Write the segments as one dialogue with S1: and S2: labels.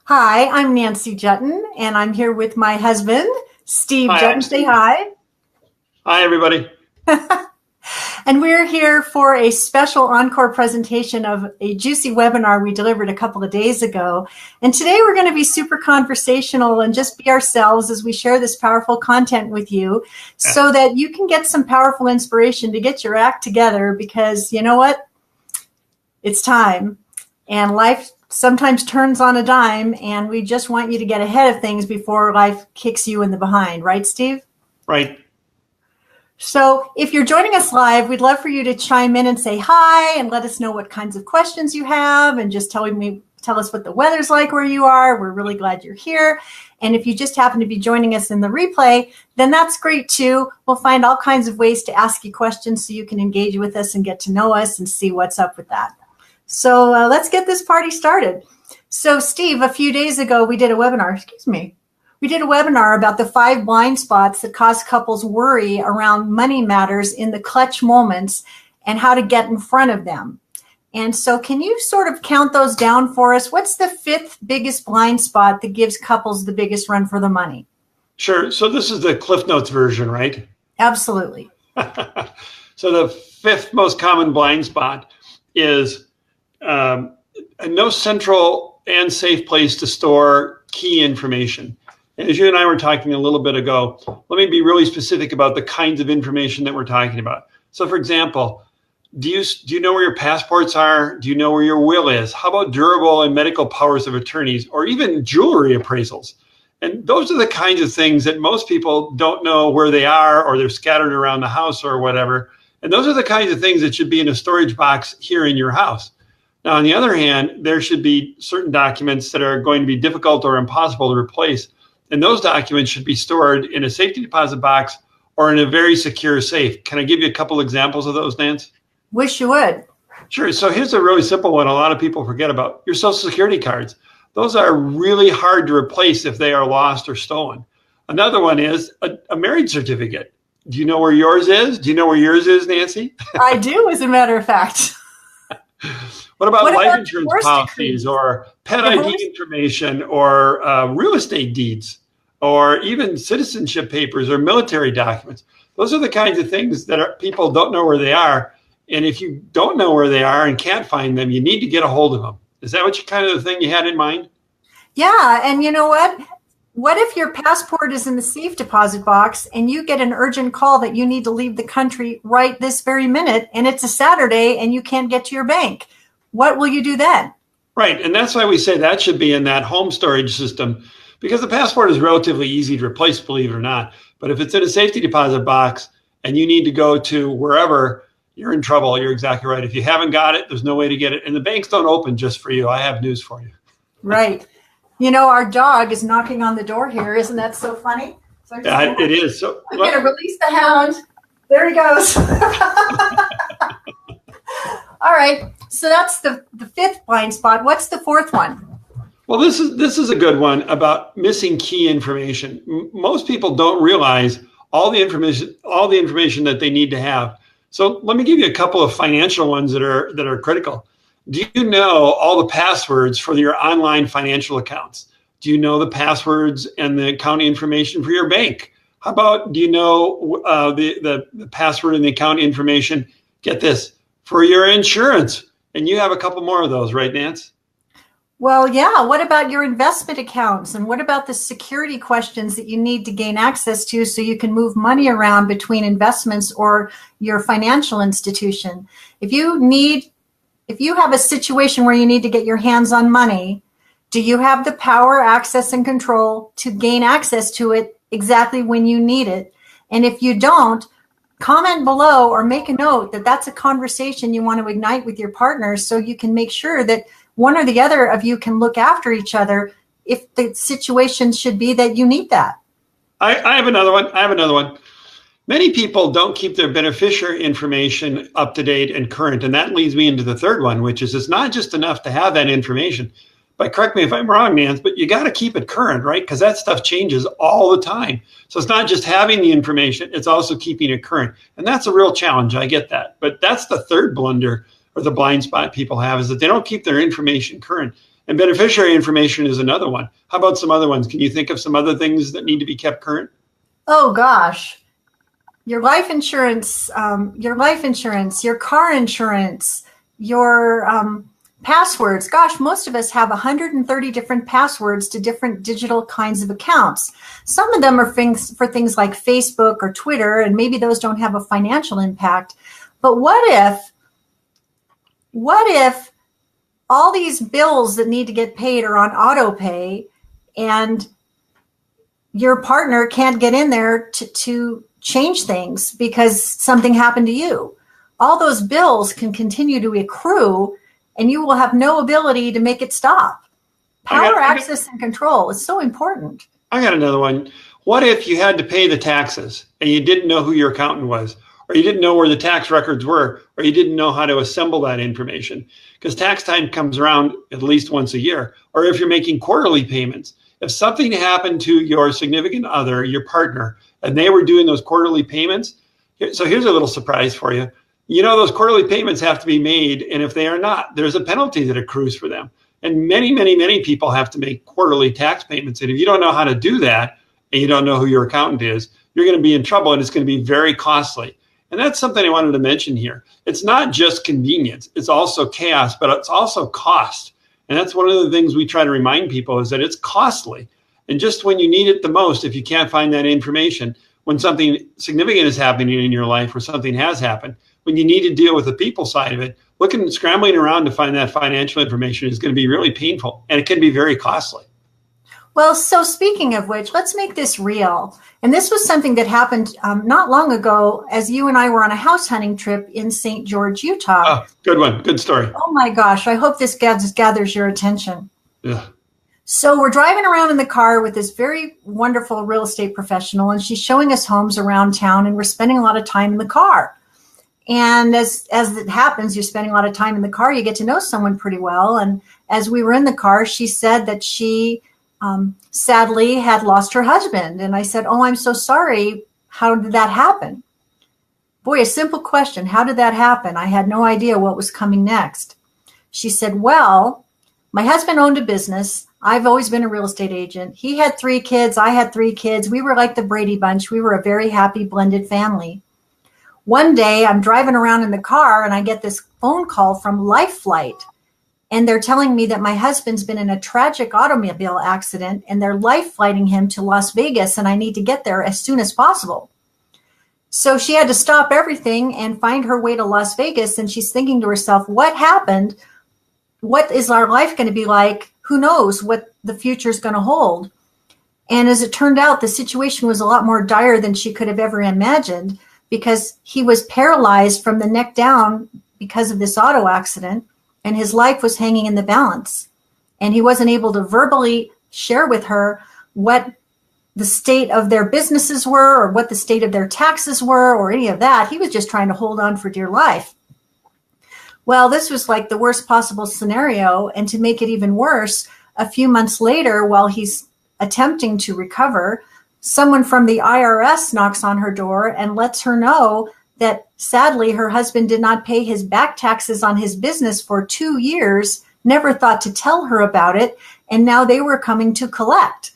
S1: Hi, I'm Nancy Juetten, and I'm here with my husband, Steve
S2: Hi,
S1: Juetten. Say hi.
S2: Hi, everybody.
S1: And we're here for a special encore presentation of a juicy webinar we delivered a couple of days ago. And today we're going to be super conversational and just be ourselves as we share this powerful content with you so that you can get some powerful inspiration to get your act together, because you know what? It's time. And life sometimes turns on a dime, and we just want you to get ahead of things before life kicks you in the behind. Right, Steve?
S2: Right.
S1: So if you're joining us live, we'd love for you to chime in and say hi and let us know what kinds of questions you have, and just tell us what the weather's like where you are. We're really glad you're here. And if you just happen to be joining us in the replay, then that's great too. We'll find all kinds of ways to ask you questions so you can engage with us and get to know us and see what's up with that. So let's get this party started. So Steve, a few days ago, we did a webinar about the 5 blind spots that cause couples worry around money matters in the clutch moments and how to get in front of them. And so can you sort of count those down for us? What's the 5th biggest blind spot that gives couples the biggest run for the money?
S2: Sure. So this is the Cliff Notes version, right?
S1: Absolutely.
S2: So the 5th most common blind spot is no central and safe place to store key information. And as you and I were talking a little bit ago, let me be really specific about the kinds of information that we're talking about. So for example, do you know where your passports are? Do you know where your will is? How about durable and medical powers of attorneys, or even jewelry appraisals? And those are the kinds of things that most people don't know where they are, or they're scattered around the house or whatever. And those are the kinds of things that should be in a storage box here in your house. Now, on the other hand, there should be certain documents that are going to be difficult or impossible to replace. And those documents should be stored in a safety deposit box or in a very secure safe. Can I give you a couple examples of those, Nance?
S1: Wish you would.
S2: Sure. So here's a really simple one a lot of people forget about: your Social Security cards. Those are really hard to replace if they are lost or stolen. Another one is a marriage certificate. Do you know where yours is? Do you know where yours is, Nancy?
S1: I do, as a matter of fact.
S2: What about life insurance policies, or pet ID information, or real estate deeds, or even citizenship papers or military documents? Those are the kinds of things that people don't know where they are. And if you don't know where they are and can't find them, you need to get a hold of them. Is that what kind of the thing you had in mind?
S1: Yeah. And you know what? What if your passport is in the safe deposit box and you get an urgent call that you need to leave the country right this very minute, and it's a Saturday and you can't get to your bank? What will you do then?
S2: Right. And that's why we say that should be in that home storage system, because the passport is relatively easy to replace, believe it or not. But if it's in a safety deposit box and you need to go to wherever, you're in trouble. You're exactly right. If you haven't got it, there's no way to get it. And the banks don't open just for you. I have news for you.
S1: Right. You know, our dog is knocking on the door here. Isn't that so funny? So
S2: it is. So
S1: I'm going to release the hound. There he goes. All right. So that's the 5th blind spot. What's the 4th one?
S2: Well, this is a good one about missing key information. Most people don't realize all the information that they need to have. So let me give you a couple of financial ones that are critical. Do you know all the passwords for your online financial accounts? Do you know the passwords and the account information for your bank? How about, do you know the password and the account information, get this, for your insurance? And you have a couple more of those, right, Nance?
S1: Well, yeah. What about your investment accounts? And what about the security questions that you need to gain access to so you can move money around between investments or your financial institution? If you have a situation where you need to get your hands on money, do you have the power, access, and control to gain access to it exactly when you need it? And if you don't, comment below or make a note that that's a conversation you want to ignite with your partners, so you can make sure that one or the other of you can look after each other if the situation should be that you need that.
S2: I have another one. Many people don't keep their beneficiary information up to date and current. And that leads me into the 3rd one, which is it's not just enough to have that information. But correct me if I'm wrong, Nance, but you got to keep it current, right? Because that stuff changes all the time. So it's not just having the information, it's also keeping it current. And that's a real challenge. I get that. But that's the 3rd blunder, or the blind spot people have, is that they don't keep their information current. And beneficiary information is another one. How about some other ones? Can you think of some other things that need to be kept current?
S1: Oh gosh, your life insurance, your car insurance, your passwords. Gosh, most of us have 130 different passwords to different digital kinds of accounts. Some of them are things like Facebook or Twitter, and maybe those don't have a financial impact. But what if all these bills that need to get paid are on auto pay, and your partner can't get in there to change things because something happened to you? All those bills can continue to accrue, and you will have no ability to make it stop. Power, access, and control is so important.
S2: I got another one. What if you had to pay the taxes and you didn't know who your accountant was, or you didn't know where the tax records were, or you didn't know how to assemble that information? Because tax time comes around at least once a year. Or if you're making quarterly payments, if something happened to your significant other, your partner, and they were doing those quarterly payments, so here's a little surprise for you. You know, those quarterly payments have to be made, and if they are not, there's a penalty that accrues for them. And many, many, many people have to make quarterly tax payments. And if you don't know how to do that, and you don't know who your accountant is, you're going to be in trouble, and it's going to be very costly. And that's something I wanted to mention here. It's not just convenience. It's also chaos, but it's also cost. And that's one of the things we try to remind people, is that it's costly. And just when you need it the most, if you can't find that information, when something significant is happening in your life or something has happened, when you need to deal with the people side of it, scrambling around to find that financial information is going to be really painful, and it can be very costly.
S1: Well, so speaking of which, let's make this real. And this was something that happened not long ago, as you and I were on a house hunting trip in St. George, Utah.
S2: Oh, good one. Good story.
S1: Oh my gosh. I hope this gathers your attention.
S2: Yeah.
S1: So we're driving around in the car with this very wonderful real estate professional, and she's showing us homes around town, and we're spending a lot of time in the car. And as it happens, you're spending a lot of time in the car, you get to know someone pretty well. And as we were in the car, she said that she sadly had lost her husband. And I said, "Oh, I'm so sorry. How did that happen?" Boy, a simple question. How did that happen? I had no idea what was coming next. She said, "Well, my husband owned a business. I've always been a real estate agent. He had 3 kids. I had 3 kids. We were like the Brady Bunch. We were a very happy blended family. One day I'm driving around in the car and I get this phone call from Life Flight. And they're telling me that my husband's been in a tragic automobile accident and they're life flighting him to Las Vegas, and I need to get there as soon as possible." So she had to stop everything and find her way to Las Vegas. And she's thinking to herself, what happened? What is our life going to be like? Who knows what the future is going to hold? And as it turned out, the situation was a lot more dire than she could have ever imagined, because he was paralyzed from the neck down because of this auto accident, and his life was hanging in the balance. And he wasn't able to verbally share with her what the state of their businesses were, or what the state of their taxes were, or any of that. He was just trying to hold on for dear life. Well, this was like the worst possible scenario. And to make it even worse, a few months later, while he's attempting to recover, someone from the IRS knocks on her door and lets her know that sadly her husband did not pay his back taxes on his business for 2 years, never thought to tell her about it, and now they were coming to collect.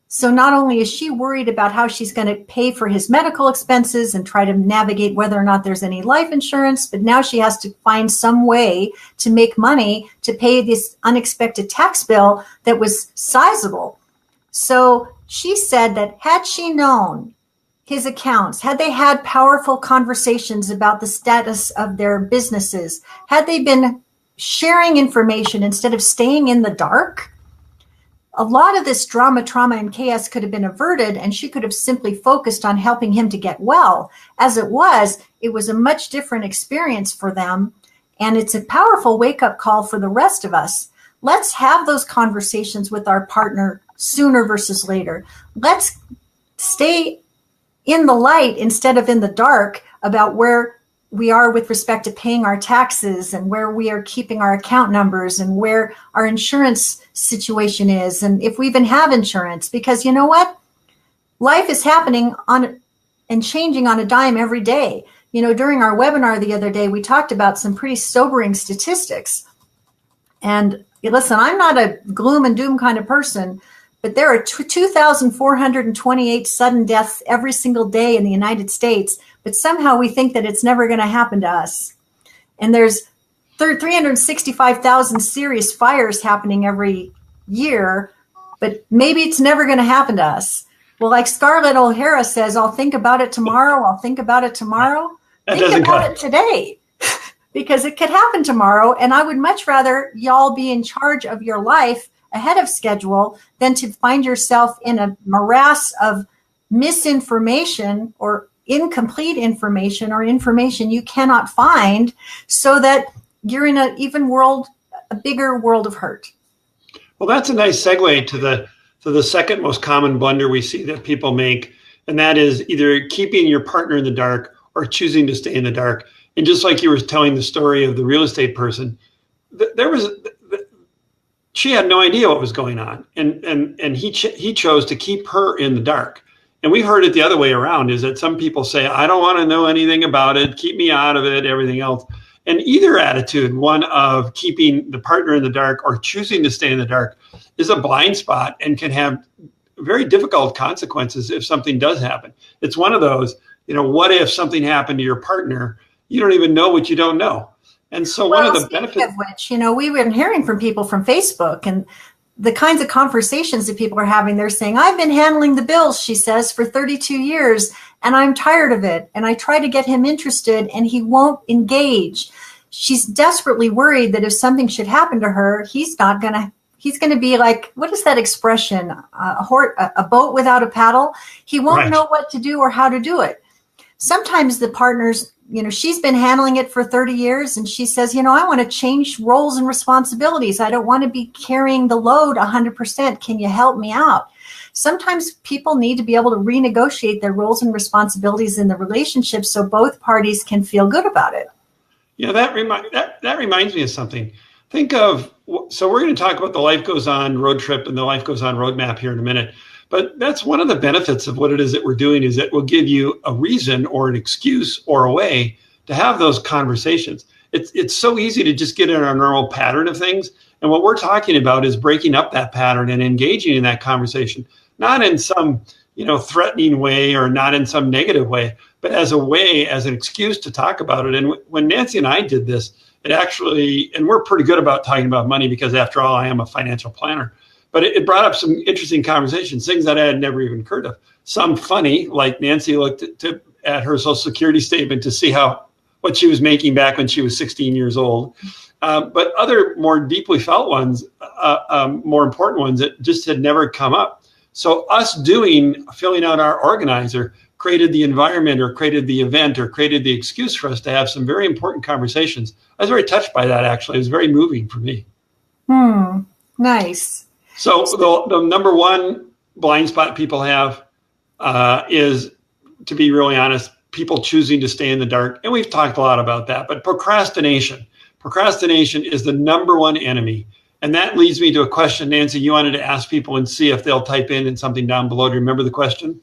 S1: So not only is she worried about how she's going to pay for his medical expenses and try to navigate whether or not there's any life insurance, but now she has to find some way to make money to pay this unexpected tax bill that was sizable. So she said that had she known his accounts, had they had powerful conversations about the status of their businesses, had they been sharing information instead of staying in the dark, a lot of this drama, trauma, and chaos could have been averted, and she could have simply focused on helping him to get well. As it was a much different experience for them, and it's a powerful wake-up call for the rest of us. Let's have those conversations with our partner sooner versus later. Let's stay in the light instead of in the dark about where we are with respect to paying our taxes, and where we are keeping our account numbers, and where our insurance situation is, and if we even have insurance. Because you know what? Life is happening on and changing on a dime every day. You know, during our webinar the other day, we talked about some pretty sobering statistics. And listen, I'm not a gloom and doom kind of person, but there are 2,428 sudden deaths every single day in the United States, but somehow we think that it's never going to happen to us. And there's 365,000 serious fires happening every year, but maybe it's never going to happen to us. Well, like Scarlett O'Hara says, I'll think about it tomorrow. I'll think about it tomorrow. Think about it today, because it could happen tomorrow. And I would much rather y'all be in charge of your life ahead of schedule than to find yourself in a morass of misinformation or incomplete information or information you cannot find, so that you're in a bigger world of hurt.
S2: Well, that's a nice segue to the second most common blunder we see that people make, and that is either keeping your partner in the dark or choosing to stay in the dark. And just like you were telling the story of the real estate person, she had no idea what was going on, and he chose to keep her in the dark. And we've heard it the other way around, is that some people say, I don't want to know anything about it, keep me out of it, everything else. And either attitude, one of keeping the partner in the dark or choosing to stay in the dark, is a blind spot and can have very difficult consequences if something does happen. It's one of those, what if something happened to your partner? You don't even know what you don't know. And so one of the benefits
S1: of which, we've been hearing from people from Facebook and the kinds of conversations that people are having. They're saying, I've been handling the bills, she says, for 32 years, and I'm tired of it. And I try to get him interested and he won't engage. She's desperately worried that if something should happen to her, he's going to be like, what is that expression? A boat without a paddle. He won't know what to do or how to do it. Sometimes the partners, she's been handling it for 30 years and she says, I want to change roles and responsibilities. I don't want to be carrying the load 100%. Can you help me out? Sometimes people need to be able to renegotiate their roles and responsibilities in the relationship so both parties can feel good about it.
S2: That reminds me of something. Think of, so we're going to talk about the Life Goes On road trip and the Life Goes On roadmap here in a minute. But that's one of the benefits of what it is that we're doing, is it will give you a reason or an excuse or a way to have those conversations. It's so easy to just get in our normal pattern of things. And what we're talking about is breaking up that pattern and engaging in that conversation, not in some, threatening way or not in some negative way, but as an excuse to talk about it. And when Nancy and I did this, it actually, and we're pretty good about talking about money because after all, I am a financial planner. But it brought up some interesting conversations, things that I had never even heard of. Some funny, like Nancy looked at her Social Security statement to see what she was making back when she was 16 years old. But other more deeply felt ones, more important ones that just had never come up. So us filling out our organizer created the environment or created the event or created the excuse for us to have some very important conversations. I was very touched by that, actually. It was very moving for me.
S1: Nice.
S2: So the number one blind spot people have is, to be really honest, people choosing to stay in the dark. And we've talked a lot about that. But procrastination. Procrastination is the number one enemy. And that leads me to a question, Nancy, you wanted to ask people and see if they'll type in something down below. Do you remember the question?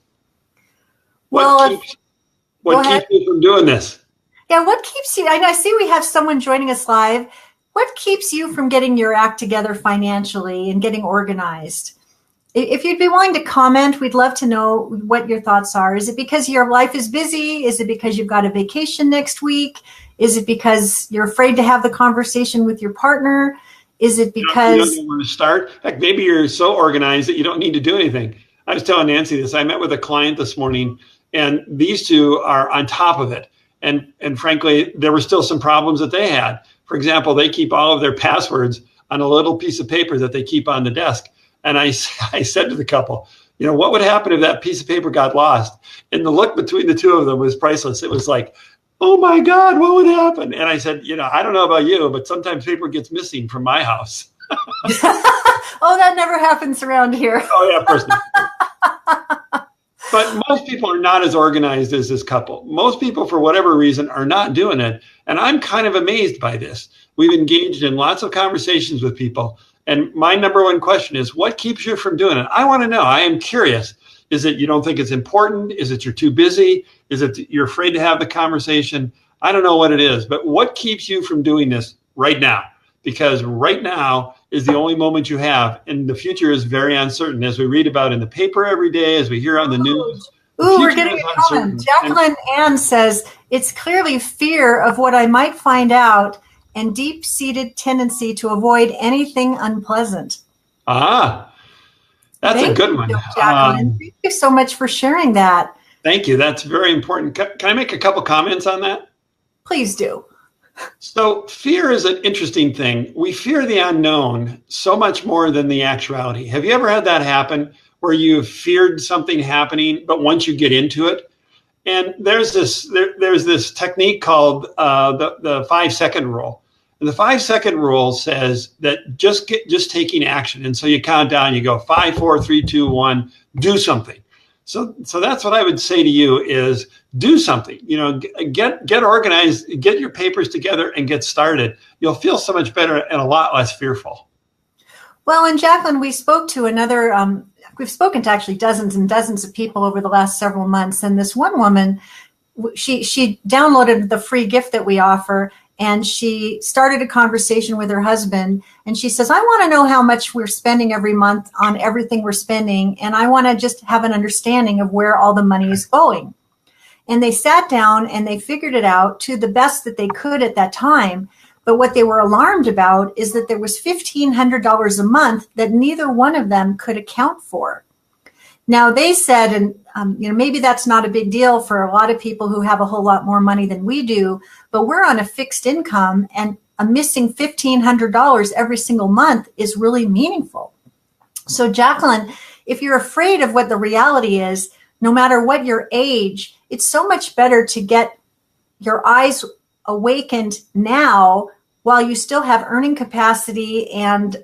S2: What keeps you from doing this?
S1: Yeah, what keeps you? I see we have someone joining us live. What keeps you from getting your act together financially and getting organized? If you'd be willing to comment, we'd love to know what your thoughts are. Is it because your life is busy? Is it because you've got a vacation next week? Is it because you're afraid to have the conversation with your partner? Is it because
S2: you don't know where to start? Heck, maybe you're so organized that you don't need to do anything. I was telling Nancy this. I met with a client this morning, and these two are on top of it. And frankly, there were still some problems that they had. For example, they keep all of their passwords on a little piece of paper that they keep on the desk. And I said to the couple, what would happen if that piece of paper got lost? And the look between the two of them was priceless. It was like, oh my God, what would happen? And I said, I don't know about you, but sometimes paper gets missing from my house.
S1: Oh, that never happens around here.
S2: Oh yeah, of course not. But most people are not as organized as this couple. Most people, for whatever reason, are not doing it. And I'm kind of amazed by this. We've engaged in lots of conversations with people. And my number one question is, what keeps you from doing it? I want to know. I am curious. Is it you don't think it's important? Is it you're too busy? Is it you're afraid to have the conversation? I don't know what it is. But what keeps you from doing this right now? because right now is the only moment you have, and the future is very uncertain, as we read about in the paper every day, as we hear on the news.
S1: Ooh, we're getting a comment. Jacqueline Ann says, it's clearly fear of what I might find out and deep-seated tendency to avoid anything unpleasant.
S2: That's a good one.
S1: Jacqueline. Thank you so much for sharing that.
S2: Thank you. That's very important. Can I make a couple comments on that?
S1: Please do.
S2: So fear is an interesting thing. We fear the unknown so much more than the actuality. Have you ever had that happen where you've feared something happening, but once you get into it, and there's this technique called the 5-second rule. And the 5-second rule says that just taking action. And so you count down, you go 5, 4, 3, 2, 1, do something. So that's what I would say to you is do something, get organized, get your papers together and get started. You'll feel so much better and a lot less fearful.
S1: Well, and Jacqueline, we've spoken to actually dozens and dozens of people over the last several months. And this one woman, she downloaded the free gift that we offer, and she started a conversation with her husband. And she says, I want to know how much we're spending every month on everything we're spending. And I want to just have an understanding of where all the money is going. And they sat down and they figured it out to the best that they could at that time. But what they were alarmed about is that there was $1,500 a month that neither one of them could account for. Now, they said, and maybe that's not a big deal for a lot of people who have a whole lot more money than we do, but we're on a fixed income, and a missing $1,500 every single month is really meaningful. So, Jacqueline, if you're afraid of what the reality is, no matter what your age, it's so much better to get your eyes awakened now while you still have earning capacity and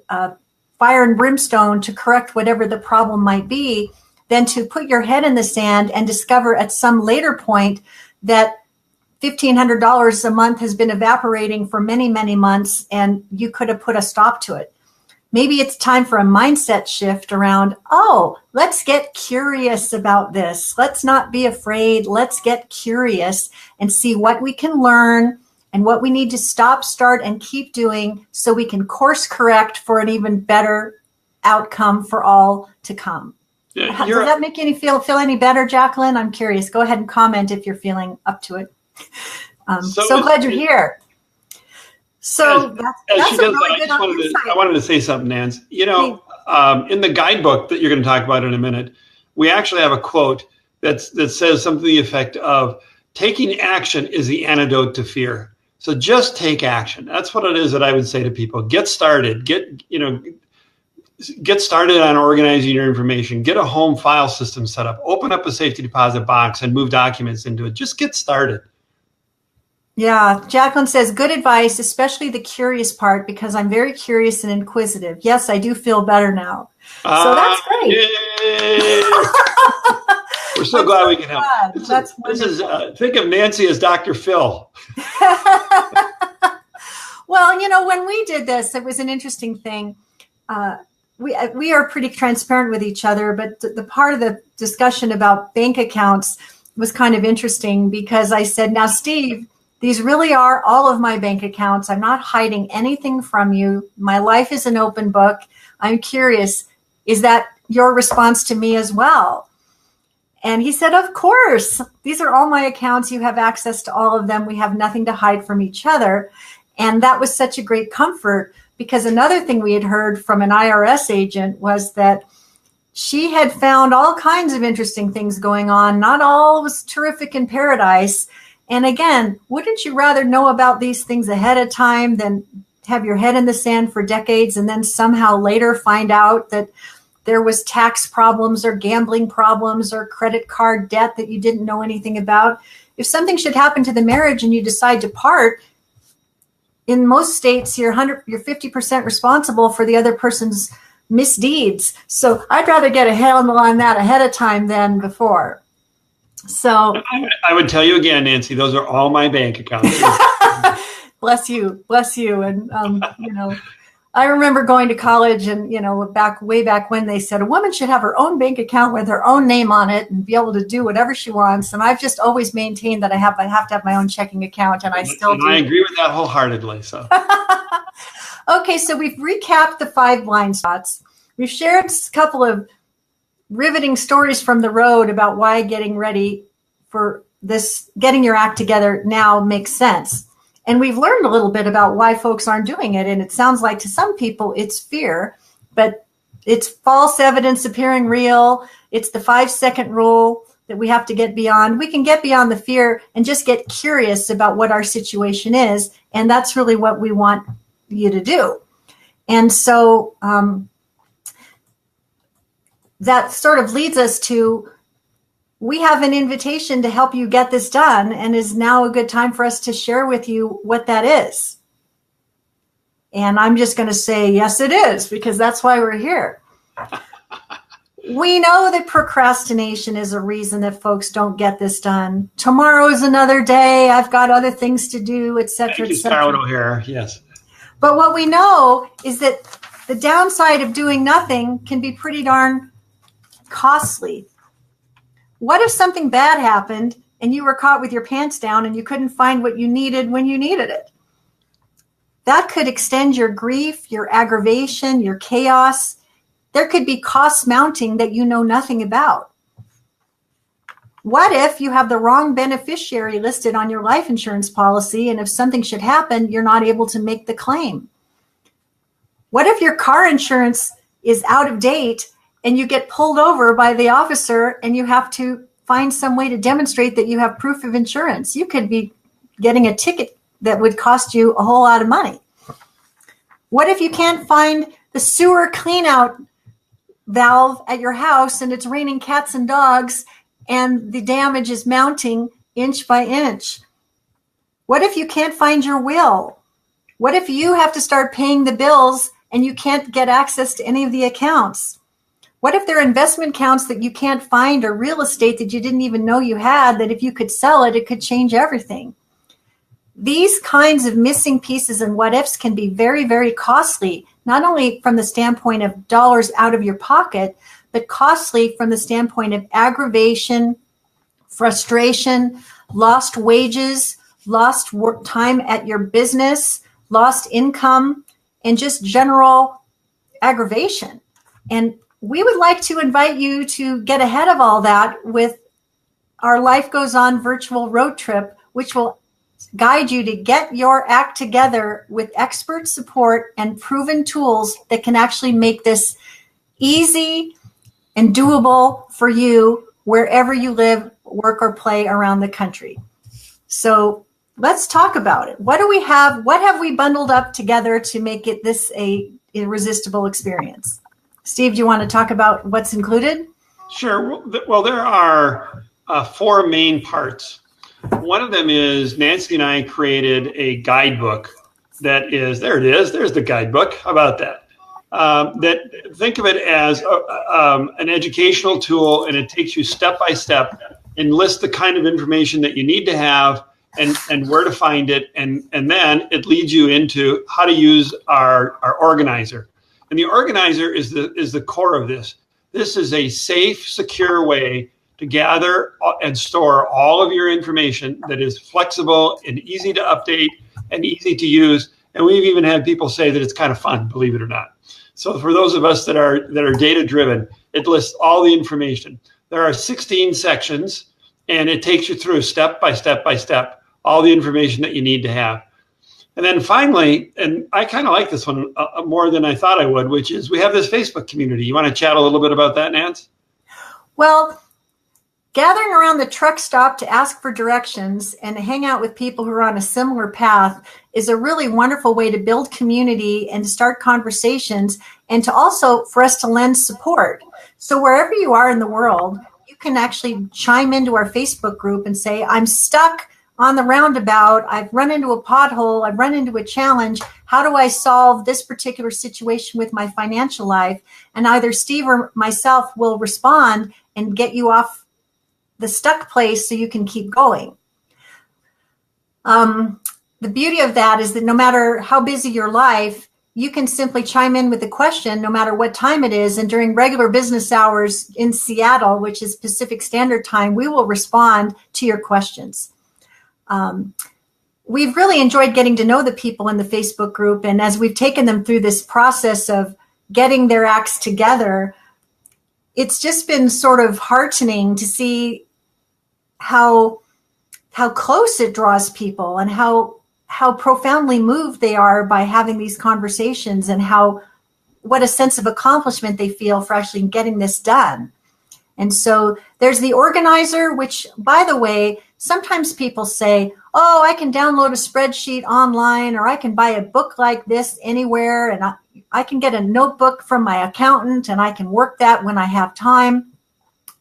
S1: fire and brimstone to correct whatever the problem might be, than to put your head in the sand and discover at some later point that $1,500 a month has been evaporating for many, many months, and you could have put a stop to it. Maybe it's time for a mindset shift around, let's get curious about this. Let's not be afraid. Let's get curious and see what we can learn and what we need to stop, start, and keep doing so we can course correct for an even better outcome for all to come.
S2: Yeah,
S1: does that make you feel any better, Jacqueline? I'm curious. Go ahead and comment if you're feeling up to it. So glad you're here. So that's a really good insight.
S2: I wanted to say something, Nance. In the guidebook that you're going to talk about in a minute, we actually have a quote that says something to the effect of, taking action is the antidote to fear. So just take action. That's what it is that I would say to people. Get started. Get started on organizing your information. Get a home file system set up. Open up a safety deposit box and move documents into it. Just get started.
S1: Yeah, Jacqueline says, good advice, especially the curious part, because I'm very curious and inquisitive. Yes, I do feel better now. So that's great.
S2: We're so glad we can help. This is think of Nancy as Dr. Phil.
S1: Well, when we did this, it was an interesting thing. We are pretty transparent with each other, but the part of the discussion about bank accounts was kind of interesting, because I said, now, Steve, these really are all of my bank accounts. I'm not hiding anything from you. My life is an open book. I'm curious, is that your response to me as well? And he said, of course. These are all my accounts. You have access to all of them. We have nothing to hide from each other. And that was such a great comfort, because another thing we had heard from an IRS agent was that she had found all kinds of interesting things going on. Not all was terrific in paradise. And again, wouldn't you rather know about these things ahead of time than have your head in the sand for decades and then somehow later find out that there was tax problems or gambling problems or credit card debt that you didn't know anything about? If something should happen to the marriage and you decide to part, in most states, you're 50% responsible for the other person's misdeeds. So I'd rather get a handle on that ahead of time than before. So
S2: I would tell you again, Nancy, those are all my bank accounts.
S1: Bless you. And, I remember going to college and, way back when they said a woman should have her own bank account with her own name on it and be able to do whatever she wants. And I've just always maintained that I have to have my own checking account, and I still do.
S2: I agree with that wholeheartedly. So,
S1: Okay, so we've recapped the 5 blind spots. We've shared a couple of riveting stories from the road about why getting ready for this, getting your act together now makes sense. And we've learned a little bit about why folks aren't doing it. And it sounds like to some people it's fear, but it's false evidence appearing real. It's the 5-second rule that we have to get beyond. We can get beyond the fear and just get curious about what our situation is. And that's really what we want you to do. And so that sort of leads us to, we have an invitation to help you get this done, and is now a good time for us to share with you what that is. And I'm just going to say, yes, it is, because that's why we're here. We know that procrastination is a reason that folks don't get this done. Tomorrow is another day. I've got other things to do, et cetera, et cetera.
S2: Here, yes.
S1: But what we know is that the downside of doing nothing can be pretty darn costly. What if something bad happened and you were caught with your pants down and you couldn't find what you needed when you needed it? That could extend your grief, your aggravation, your chaos. There could be costs mounting that you know nothing about. What if you have the wrong beneficiary listed on your life insurance policy, and if something should happen, you're not able to make the claim? What if your car insurance is out of date and you get pulled over by the officer and you have to find some way to demonstrate that you have proof of insurance? You could be getting a ticket that would cost you a whole lot of money. What if you can't find the sewer cleanout valve at your house and it's raining cats and dogs and the damage is mounting inch by inch? What if you can't find your will? What if you have to start paying the bills and you can't get access to any of the accounts? What if there are investment accounts that you can't find, or real estate that you didn't even know you had, that if you could sell it, it could change everything? These kinds of missing pieces and what ifs can be very, very costly, not only from the standpoint of dollars out of your pocket, but costly from the standpoint of aggravation, frustration, lost wages, lost work time at your business, lost income, and just general aggravation. And we would like to invite you to get ahead of all that with our Life Goes On virtual road trip, which will guide you to get your act together with expert support and proven tools that can actually make this easy and doable for you wherever you live, work, or play around the country. So let's talk about it. What do we have? What have we bundled up together to make it this a irresistible experience? Steve, do you want to talk about what's included?
S2: Sure. Well, there are 4 main parts. One of them is Nancy and I created a guidebook that is, there it is. There's the guidebook. How about that? That think of it as an educational tool, and it takes you step by step and lists the kind of information that you need to have and where to find it. And then it leads you into how to use our organizer. And the organizer is the core of this. This is a safe, secure way to gather and store all of your information that is flexible and easy to update and easy to use. And we've even had people say that it's kind of fun, believe it or not. So for those of us that are data driven, it lists all the information. There are 16 sections, and it takes you through step by step by step all the information that you need to have. And then finally, and I kind of like this one more than I thought I would, which is we have this Facebook community. You want to chat a little bit about that, Nance?
S1: Well, gathering around the truck stop to ask for directions and to hang out with people who are on a similar path is a really wonderful way to build community and to start conversations, and to also for us to lend support. So wherever you are in the world, you can actually chime into our Facebook group and say, I'm stuck on the roundabout, I've run into a pothole, I've run into a challenge. How do I solve this particular situation with my financial life? And either Steve or myself will respond and get you off the stuck place so you can keep going. The beauty of that is that no matter how busy your life, you can simply chime in with a question no matter what time it is. And during regular business hours in Seattle, which is Pacific Standard Time, we will respond to your questions. we've really enjoyed getting to know the people in the Facebook group. And as we've taken them through this process of getting their acts together, it's just been sort of heartening to see how close it draws people, and how profoundly moved they are by having these conversations, and what a sense of accomplishment they feel for actually getting this done. And so there's the organizer, which, by the way, sometimes people say, oh, I can download a spreadsheet online, or I can buy a book like this anywhere, and I can get a notebook from my accountant, and I can work that when I have time.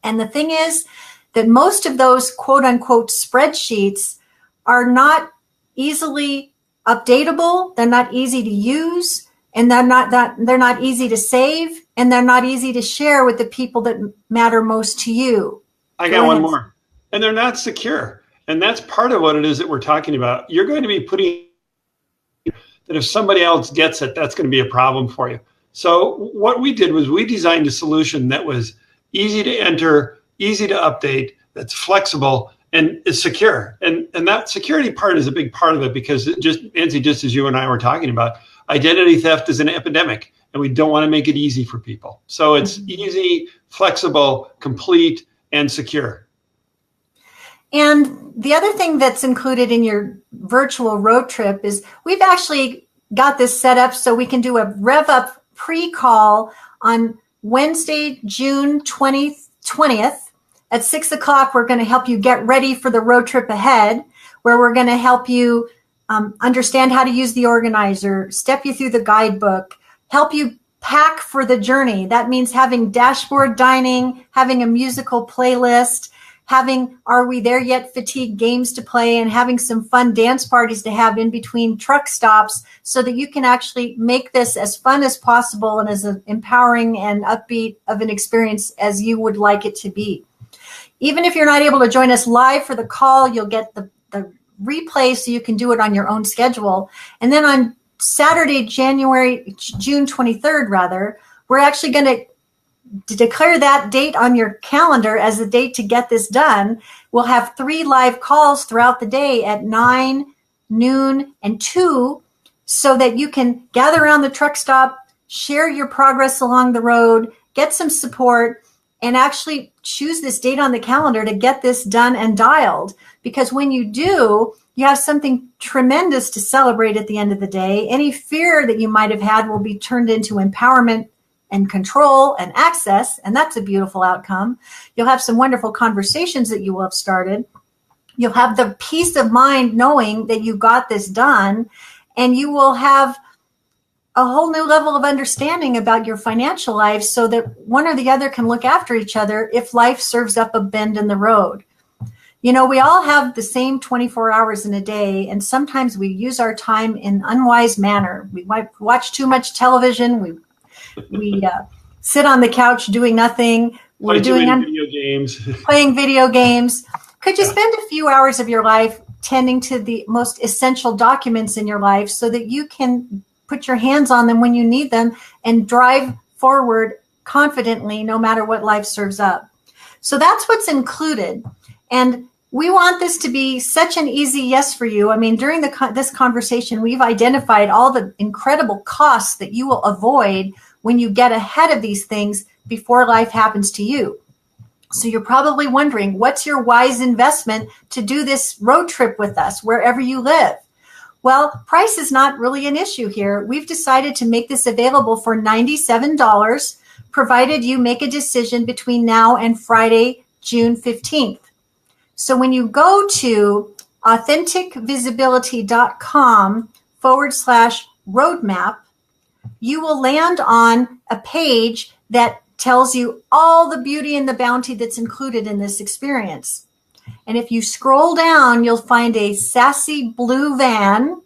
S1: And the thing is that most of those quote unquote spreadsheets are not easily updatable. They're not easy to use, and they're not easy to save, and they're not easy to share with the people that matter most to you.
S2: I got one more. And they're not secure. And that's part of what it is that we're talking about. You're going to be putting that if somebody else gets it, that's going to be a problem for you. So what we did was we designed a solution that was easy to enter, easy to update, that's flexible, and is secure. And that security part is a big part of it, because Nancy, just as you and I were talking about, identity theft is an epidemic, and we don't want to make it easy for people. So it's easy, flexible, complete, and secure.
S1: And the other thing that's included in your virtual road trip is we've actually got this set up so we can do a rev up pre-call on Wednesday, June 20th at 6 o'clock. We're going to help you get ready for the road trip ahead, where we're going to help you understand how to use the organizer, step you through the guidebook, help you pack for the journey. That means having dashboard dining, having a musical playlist, having Are We There Yet fatigue games to play, and having some fun dance parties to have in between truck stops, so that you can actually make this as fun as possible and as empowering and upbeat of an experience as you would like it to be. Even if you're not able to join us live for the call, you'll get the replay so you can do it on your own schedule. And then on Saturday, June 23rd, we're actually going to declare that date on your calendar as the date to get this done. We'll have 3 live calls throughout the day at 9, noon, and 2, so that you can gather around the truck stop, share your progress along the road, get some support, and actually choose this date on the calendar to get this done and dialed. Because when you do, you have something tremendous to celebrate at the end of the day. Any fear that you might have had will be turned into empowerment and control and access, and that's a beautiful outcome. You'll have some wonderful conversations that you will have started. You'll have the peace of mind knowing that you got this done, and you will have a whole new level of understanding about your financial life, so that one or the other can look after each other if life serves up a bend in the road. You know, we all have the same 24 hours in a day, and sometimes we use our time in unwise manner. We might watch too much television. We sit on the couch doing nothing. We're doing
S2: video games.
S1: Playing video games. Could you spend a few hours of your life tending to the most essential documents in your life, so that you can put your hands on them when you need them and drive forward confidently, no matter what life serves up? So that's what's included. And we want this to be such an easy yes for you. I mean, during this conversation, we've identified all the incredible costs that you will avoid when you get ahead of these things before life happens to you. So you're probably wondering, what's your wise investment to do this road trip with us wherever you live? Well, price is not really an issue here. We've decided to make this available for $97, provided you make a decision between now and Friday, June 15th. So when you go to authenticvisibility.com/roadmap, you will land on a page that tells you all the beauty and the bounty that's included in this experience. And if you scroll down, you'll find a sassy blue van,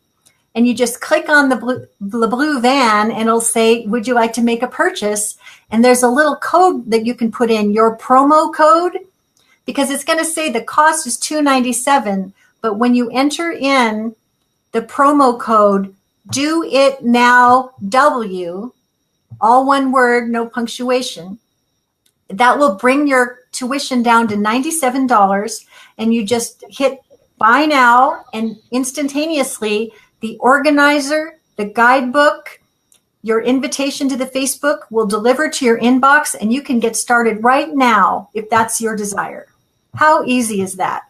S1: and you just click on the blue van, and it'll say, would you like to make a purchase? And there's a little code that you can put in, your promo code, because it's going to say the cost is $297. But when you enter in the promo code, Do It Now W, all one word, no punctuation, that will bring your tuition down to $97, and you just hit buy now, and instantaneously the organizer, the guidebook, your invitation to the Facebook will deliver to your inbox, and you can get started right now if that's your desire. How easy is that?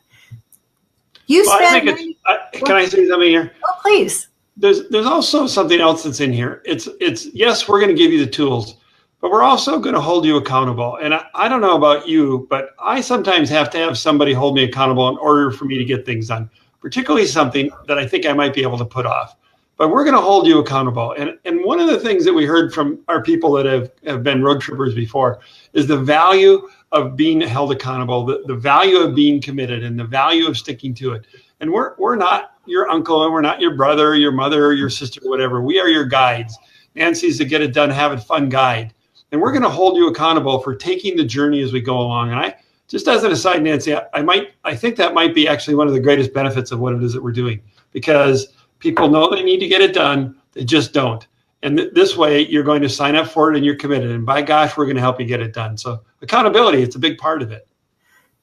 S1: You
S2: Well,
S1: spend.
S2: Can I say something here?
S1: Oh, please.
S2: There's also something else that's in here. It's yes, we're going to give you the tools, but we're also going to hold you accountable. And I don't know about you, but I sometimes have to have somebody hold me accountable in order for me to get things done, particularly something that I think I might be able to put off. But we're going to hold you accountable. And one of the things that we heard from our people that have been road trippers before is the value of being held accountable, the value of being committed, and the value of sticking to it. And we're not your uncle, and we're not your brother, or your mother, or your sister, whatever. We are your guides. Nancy's the Get It Done, Have It Fun guide. And we're going to hold you accountable for taking the journey as we go along. And I, just as an aside, Nancy, I think that might be actually one of the greatest benefits of what it is that we're doing, because people know they need to get it done. They just don't. And this way you're going to sign up for it and you're committed. And by gosh, we're going to help you get it done. So accountability, it's a big part of it.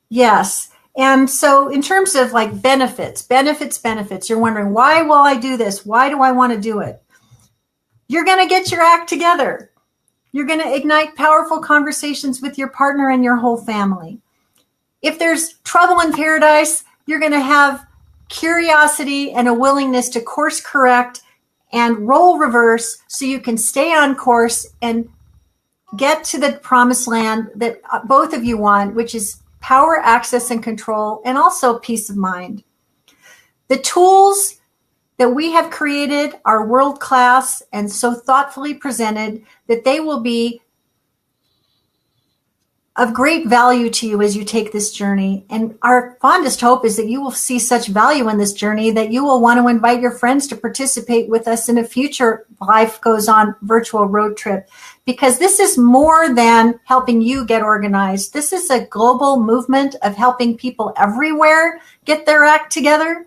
S1: Yes. And so in terms of like benefits, you're wondering, why will I do this? Why do I want to do it? You're going to get your act together. You're going to ignite powerful conversations with your partner and your whole family. If there's trouble in paradise, you're going to have curiosity and a willingness to course correct and role reverse so you can stay on course and get to the promised land that both of you want, which is power, access, and control, and also peace of mind. The tools that we have created are world-class and so thoughtfully presented that they will be of great value to you as you take this journey. And our fondest hope is that you will see such value in this journey that you will want to invite your friends to participate with us in a future Life Goes On virtual road trip, because this is more than helping you get organized. This is a global movement of helping people everywhere get their act together.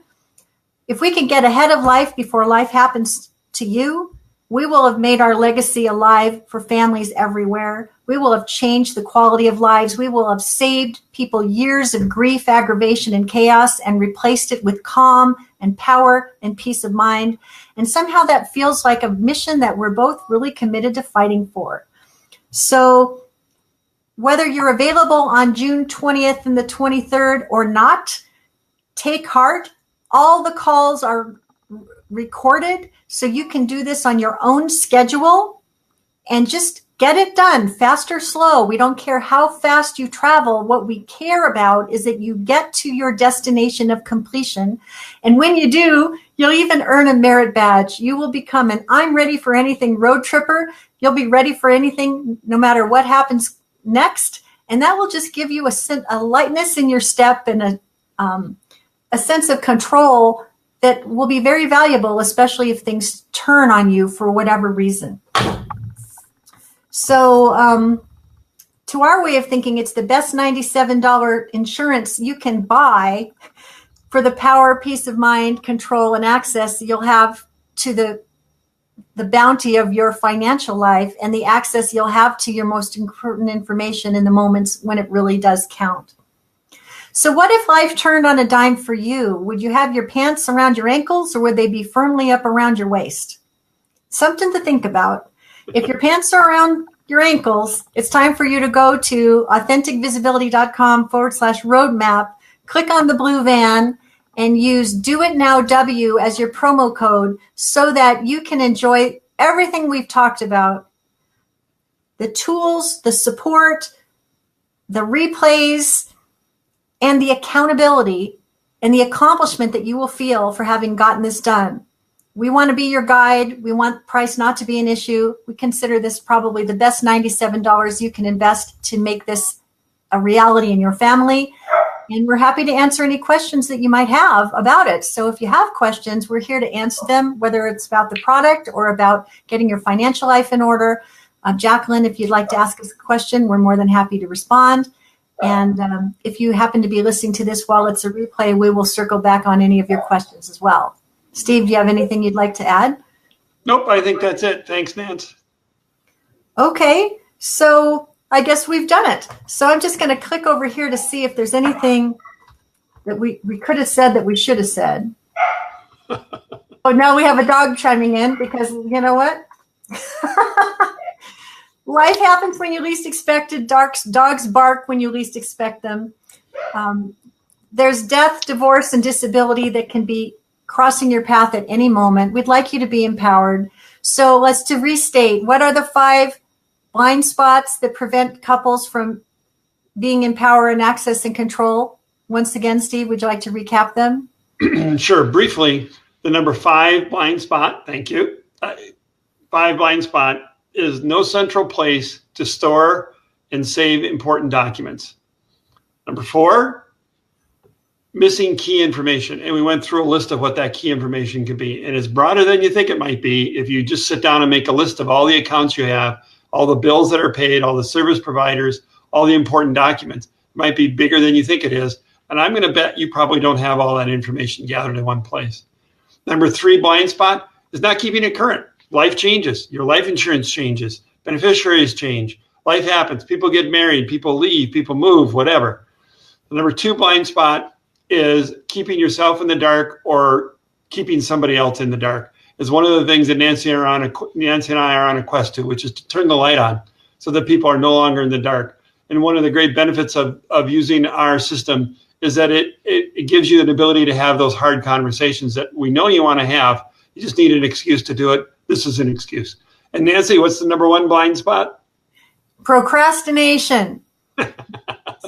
S1: If we can get ahead of life before life happens to you, we will have made our legacy alive for families everywhere. We will have changed the quality of lives. We will have saved people years of grief, aggravation, and chaos and replaced it with calm and power and peace of mind. And somehow that feels like a mission that we're both really committed to fighting for. So whether you're available on June 20th and the 23rd or not, take heart. All the calls are recorded, so you can do this on your own schedule and just get it done, fast or slow. We don't care how fast you travel. What we care about is that you get to your destination of completion. And when you do, you'll even earn a merit badge. You will become an I'm ready for anything road tripper. You'll be ready for anything, no matter what happens next. And that will just give you a lightness in your step and a sense of control that will be very valuable, especially if things turn on you for whatever reason. So to our way of thinking, it's the best $97 insurance you can buy for the power, peace of mind, control, and access you'll have to the bounty of your financial life and the access you'll have to your most important information in the moments when it really does count. So what if life turned on a dime for you? Would you have your pants around your ankles, or would they be firmly up around your waist? Something to think about. If your pants are around your ankles, it's time for you to go to authenticvisibility.com/roadmap, click on the blue van, and use Do It Now W as your promo code so that you can enjoy everything we've talked about. The tools, the support, the replays, and the accountability and the accomplishment that you will feel for having gotten this done. We want to be your guide. We want price not to be an issue. We consider this probably the best $97 you can invest to make this a reality in your family. And we're happy to answer any questions that you might have about it. So if you have questions, we're here to answer them, whether it's about the product or about getting your financial life in order. Jacqueline, if you'd like to ask us a question, we're more than happy to respond. And if you happen to be listening to this while it's a replay, we will circle back on any of your questions as well. Steve, do you have anything you'd like to add?
S2: Nope, I think that's it. Thanks, Nance.
S1: Okay, so I guess we've done it. So I'm just going to click over here to see if there's anything that we could have said that we should have said. Oh, now we have a dog chiming in because you know what? Life happens when you least expect it. Dogs bark when you least expect them. There's death, divorce, and disability that can be crossing your path at any moment. We'd like you to be empowered. So let's to restate, what are the 5 blind spots that prevent couples from being in power and access and control? Once again, Steve, would you like to recap them?
S2: Sure. Briefly, the number 5 blind spot, thank you. 5 blind spot is no central place to store and save important documents. Number 4, missing key information. And we went through a list of what that key information could be. And it's broader than you think it might be if you just sit down and make a list of all the accounts you have, all the bills that are paid, all the service providers, all the important documents. It might be bigger than you think it is. And I'm going to bet you probably don't have all that information gathered in one place. Number 3 blind spot is not keeping it current. Life changes. Your life insurance changes. Beneficiaries change. Life happens. People get married. People leave. People move, whatever. The number 2 blind spot is keeping yourself in the dark or keeping somebody else in the dark. It's one of the things that Nancy and I are on a quest to, which is to turn the light on so that people are no longer in the dark. And one of the great benefits of using our system is that it gives you an ability to have those hard conversations that we know you want to have. You just need an excuse to do it. This is an excuse. And Nancy, what's the number 1 blind spot?
S1: Procrastination.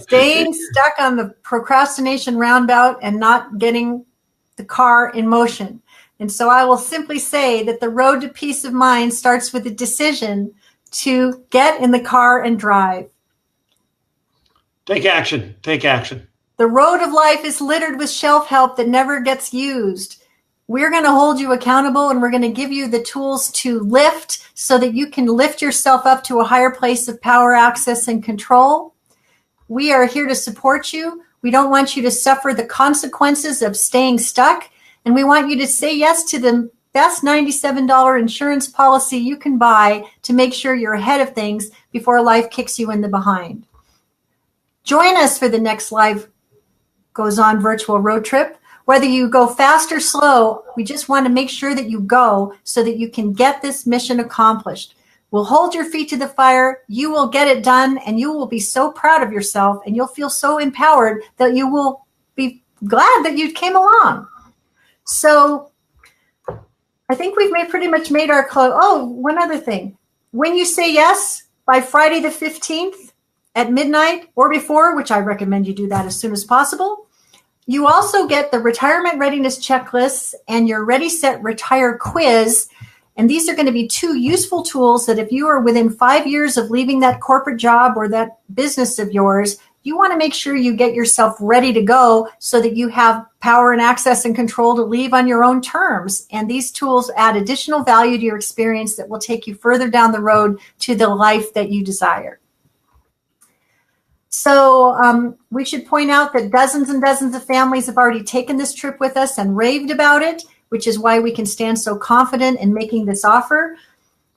S1: Staying stuck on the procrastination roundabout and not getting the car in motion. And so I will simply say that the road to peace of mind starts with a decision to get in the car and drive.
S2: Take action. Take action.
S1: The road of life is littered with shelf help that never gets used. We're going to hold you accountable, and we're going to give you the tools to lift so that you can lift yourself up to a higher place of power, access, and control. We are here to support you. We don't want you to suffer the consequences of staying stuck, and we want you to say yes to the best $97 insurance policy you can buy to make sure you're ahead of things before life kicks you in the behind. Join us for the next Live Goes On virtual road trip. Whether you go fast or slow, we just want to make sure that you go so that you can get this mission accomplished. We'll hold your feet to the fire. You will get it done, and you will be so proud of yourself, and you'll feel so empowered that you will be glad that you came along. So I think we've pretty much made our close. Oh, one other thing. When you say yes by Friday the 15th at midnight or before, which I recommend you do that as soon as possible, you also get the retirement readiness checklists and your Ready, Set, Retire quiz. And these are going to be 2 useful tools that if you are within 5 years of leaving that corporate job or that business of yours, you want to make sure you get yourself ready to go so that you have power and access and control to leave on your own terms. And these tools add additional value to your experience that will take you further down the road to the life that you desire. So we should point out that dozens and dozens of families have already taken this trip with us and raved about it, which is why we can stand so confident in making this offer.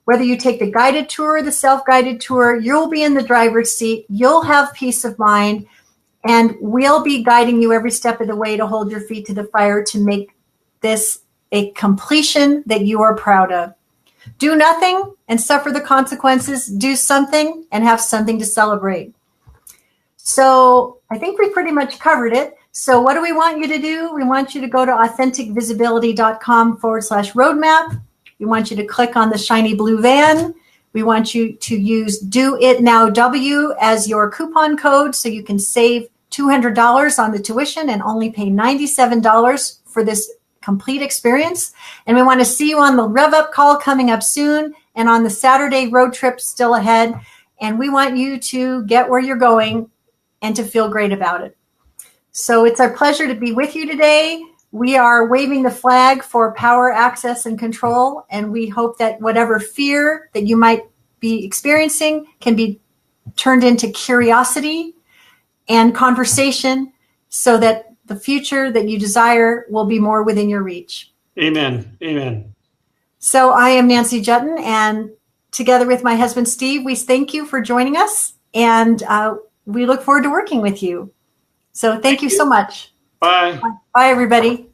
S1: Whether you take the guided tour or the self-guided tour, you'll be in the driver's seat, you'll have peace of mind, and we'll be guiding you every step of the way to hold your feet to the fire to make this a completion that you are proud of. Do nothing and suffer the consequences. Do something and have something to celebrate. So I think we pretty much covered it. So what do we want you to do? We want you to go to authenticvisibility.com/roadmap. We want you to click on the shiny blue van. We want you to use Do It Now W as your coupon code so you can save $200 on the tuition and only pay $97 for this complete experience. And we want to see you on the Rev Up call coming up soon and on the Saturday road trip still ahead. And we want you to get where you're going and to feel great about it. So it's our pleasure to be with you today. We are waving the flag for power, access, and control, and we hope that whatever fear that you might be experiencing can be turned into curiosity and conversation so that the future that you desire will be more within your reach.
S2: Amen. Amen.
S1: So I am Nancy Juetten, and together with my husband, Steve, we thank you for joining us, and we look forward to working with you. So thank you so much.
S2: Bye.
S1: Bye, everybody.